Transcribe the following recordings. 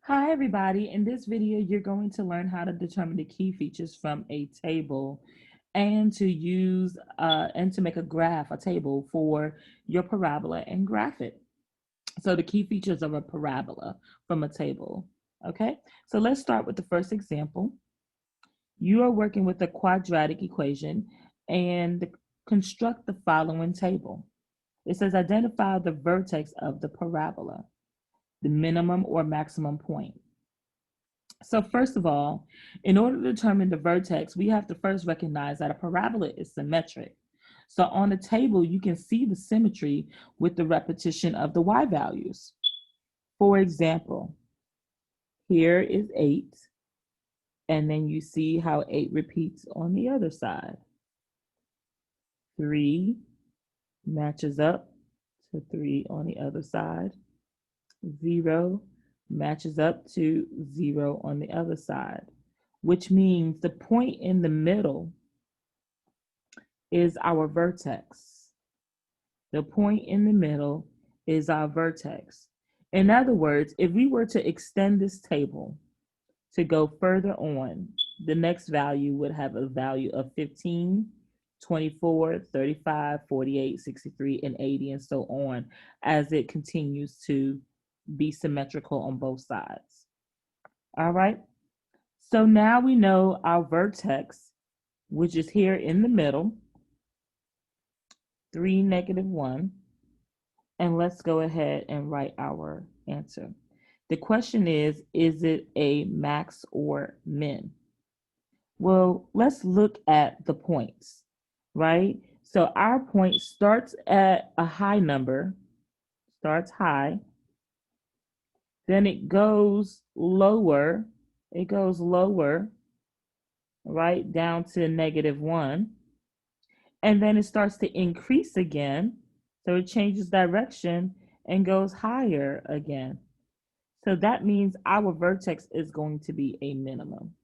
Hi everybody, in this video you're going to learn how to determine the key features from a table and to use and to make a graph, a table for your parabola and graph it. So the key features of a parabola from a table. Okay, so let's start with the first example. You are working with a quadratic equation and construct the following table. It says identify the vertex of the parabola, the minimum or maximum point. So first of all, in order to determine the vertex, we have to first recognize that a parabola is symmetric. So on the table, you can see the symmetry with the repetition of the y values. For example, here is 8, and then you see how 8 repeats on the other side. 3 matches up to 3 on the other side. 0 matches up to 0 on the other side, which means the point in the middle is our vertex. The point in the middle is our vertex. In other words, if we were to extend this table to go further on, the next value would have a value of 15, 24, 35, 48, 63, and 80, and so on, as it continues to be symmetrical on both sides. All right. So now we know our vertex, which is here in the middle, 3, -1. And let's go ahead and write our answer. The question is it a max or min? Well, let's look at the points, right? So our point starts at a high number, starts high, then it goes lower, right, down to -1, and then it starts to increase again. So it changes direction and goes higher again. So that means our vertex is going to be a minimum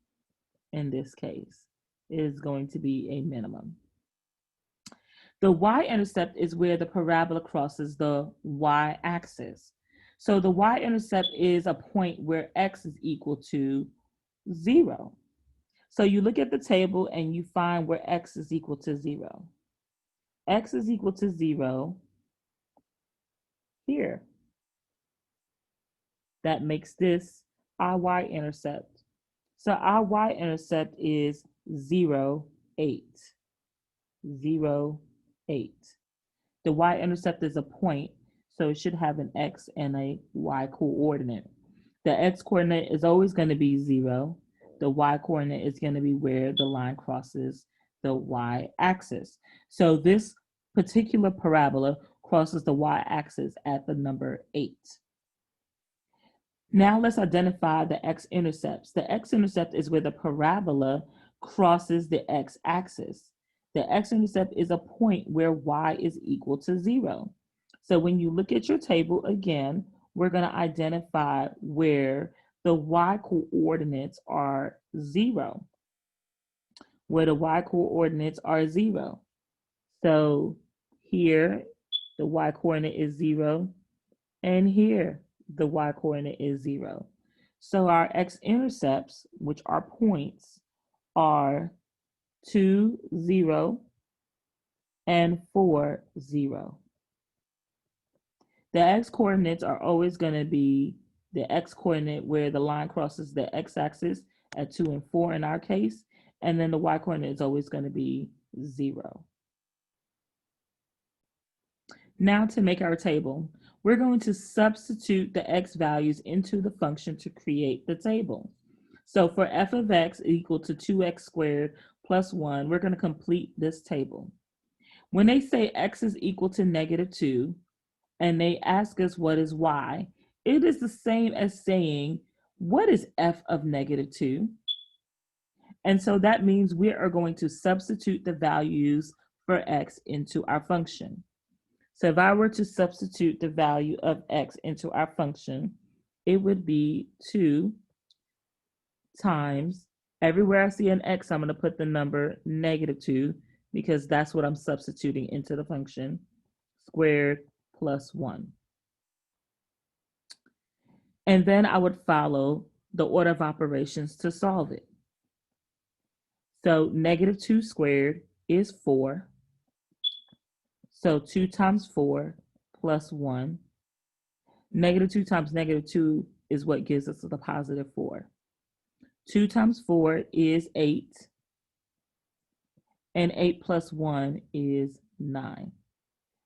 in this case. It is going to be a minimum. The y-intercept is where the parabola crosses the y-axis. So the y-intercept is a point where x is equal to 0. So you look at the table and you find where x is equal to 0. X is equal to 0 here. That makes this our y-intercept. So our y-intercept is 0, 8. 0, 8. The y-intercept is a point, so it should have an x and a y coordinate. The x coordinate is always going to be 0. The y coordinate is going to be where the line crosses the y-axis. So this particular parabola crosses the y-axis at the number 8. Now let's identify the x-intercepts. The x-intercept is where the parabola crosses the x-axis. The x-intercept is a point where y is equal to 0. So when you look at your table again, we're going to identify where the y coordinates are 0. Where the y coordinates are 0. So here, the y coordinate is 0, and here, the y coordinate is 0. So our x-intercepts, which are points, are 2, 0, and 4, 0. The x-coordinates are always going to be the x-coordinate where the line crosses the x-axis at 2 and 4 in our case, and then the y-coordinate is always going to be 0. Now to make our table, we're going to substitute the x values into the function to create the table. So for f of x equal to 2x squared plus 1, we're going to complete this table. When they say x is equal to -2 and they ask us what is y, it is the same as saying, what is f of -2? And so that means we are going to substitute the values for x into our function. So if I were to substitute the value of x into our function, it would be 2 times, everywhere I see an x, I'm going to put the number -2 because that's what I'm substituting into the function, squared plus 1. And then I would follow the order of operations to solve it. So negative 2 squared is 4. So 2 times 4 plus 1. Negative 2 times negative 2 is what gives us the positive 4. 2 times 4 is 8. And 8 plus 1 is 9.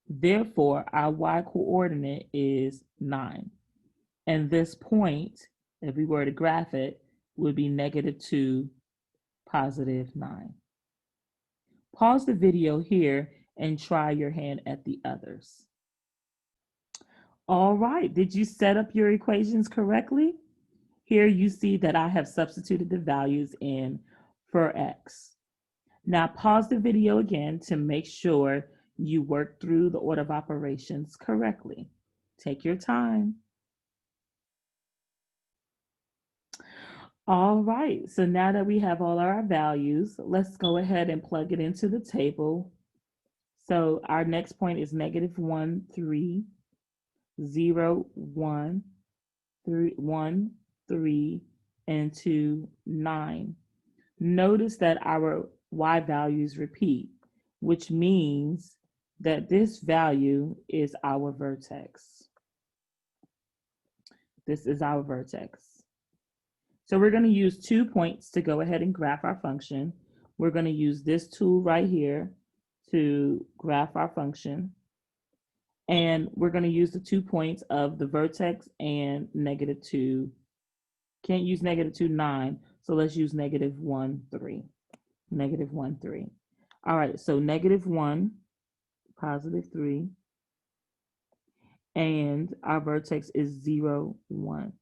Therefore, our y coordinate is 9. And this point, if we were to graph it, would be negative 2, positive 9. Pause the video here and try your hand at the others. All right, did you set up your equations correctly? Here you see that I have substituted the values in for x. Now pause the video again to make sure you work through the order of operations correctly. Take your time. All right, so now that we have all our values, let's go ahead and plug it into the table. So our next point is negative 1, 3, 0, 1, 3, 1, 3, and 2, 9. Notice that our y values repeat, which means that this value is our vertex. This is our vertex. So we're going to use 2 points to go ahead and graph our function. We're going to use this tool right here to graph our function. And we're going to use the 2 points of the vertex and negative 2. Can't use negative 2, 9. So let's use negative 1, 3. Negative 1, 3. All right, so negative 1, positive 3. And our vertex is 0, 1.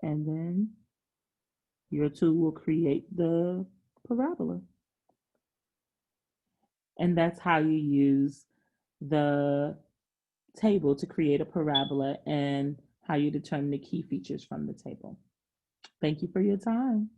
And then your tool will create the parabola. And that's how you use the table to create a parabola and how you determine the key features from the table. Thank you for your time.